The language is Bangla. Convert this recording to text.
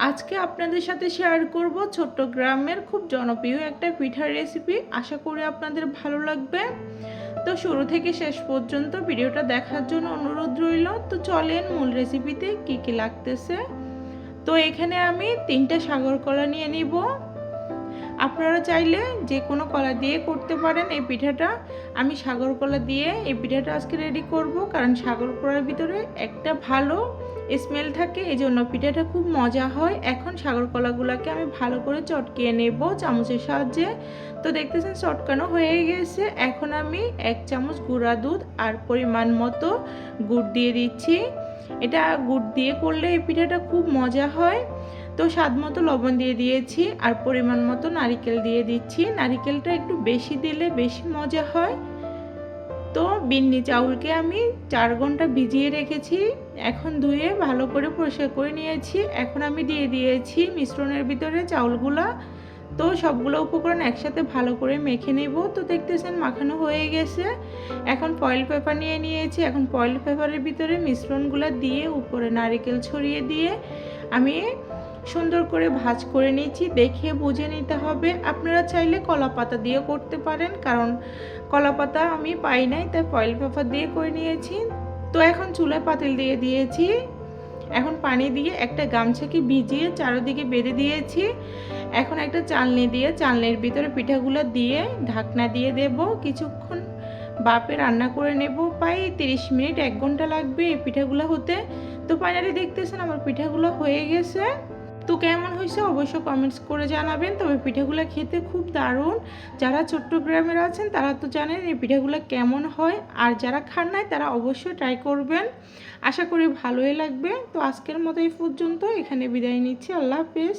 আজকে আপনাদের সাথে শেয়ার করব চট্টগ্রামের খুব জনপ্রিয় একটা পিঠার রেসিপি। আশা করি আপনাদের ভালো লাগবে। তো শুরু থেকে শেষ পর্যন্ত ভিডিওটা দেখার জন্য অনুরোধ রইল। তো চলেন মূল রেসিপিতে কি কি লাগতেছে। তো এখানে আমি 3টা সাগর কলা নিয়ে নিব। আপনারা চাইলে যে কোনো কলা দিয়ে করতে পারেন এই পিঠাটা। আমি সাগর কলা দিয়ে এই পিঠাটা আজকে রেডি করব, কারণ সাগর কলার ভিতরে একটা ভালো স্মেল থাকে, এই জন্য পিঠাটা খুব মজা হয়। এখন সাগর কলাগুলোকে আমি ভালো করে চটকিয়ে নেব চামচের সাহায্যে। তো দেখতেছেন চটকানো হয়ে গেছে। এখন আমি 1 চামচ গুঁড়া দুধ আর পরিমাণ মতো গুড় দিয়ে দিচ্ছি। এটা গুড় দিয়ে করলে এই পিঠাটা খুব মজা হয়। তো স্বাদ মতো লবণ দিয়ে দিয়েছি আর পরিমাণ মতো নারিকেল দিয়ে দিচ্ছি। নারিকেলটা একটু বেশি দিলে বেশি মজা হয়। তো বিন্নি চাউলকে আমি 4 ঘন্টা ভিজিয়ে রেখেছি, এখন ধুয়ে ভালো করে পরিষ্কার করে নিয়েছি। এখন আমি দিয়ে দিয়েছি মিশ্রণের ভিতরে চাউলগুলা। তো সবগুলো উপকরণ একসাথে ভালো করে মেখে নেব। তো দেখতেছেন মাখানো হয়ে গেছে। এখন ফয়েল পেপার নিয়ে নিয়েছি। এখন ফয়েল পেপারের ভিতরে মিশ্রণগুলো দিয়ে উপরে নারকেল ছড়িয়ে দিয়ে আমি সুন্দর করে ভাঁজ করে নিয়েছি। দেখে বুঝে নিতে হবে। আপনারা চাইলে কলা পাতা দিয়ে করতে পারেন, কারণ কলা পাতা আমি পাই নাই, তাই ফয়েল পেপার দিয়ে করে নিয়েছি। তো এখন চুলায় পাতিল দিয়ে দিয়েছি। এখন পানি দিয়ে একটা গামছাকে ভিজিয়ে চারিদিকে বেঁধে দিয়েছি। এখন একটা চালনি দিয়ে চালনির ভিতরে পিঠাগুলো দিয়ে ঢাকনা দিয়ে দেব। কিছুক্ষণ বাপে রান্না করে নেব। প্রায় 30 মিনিট 1 ঘন্টা লাগবে এই পিঠাগুলো হতে। তো ফাইনালি দেখতেছেন আমার পিঠাগুলো হয়ে গেছে। তো কেমন হয়েছে অবশ্যই কমেন্টস করে জানাবেন। তবে পিঠাগুলো খেতে খুব দারুণ। যারা চট্টগ্রামের আছেন তারা তো জানেন এই পিঠাগুলো কেমন হয়, আর যারা খান নাই তারা অবশ্যই ট্রাই করবেন। আশা করি ভালোই লাগবে। তো আজকের মতো এই পর্যন্ত, এখানে বিদায় নিচ্ছি। আল্লাহ হাফেজ।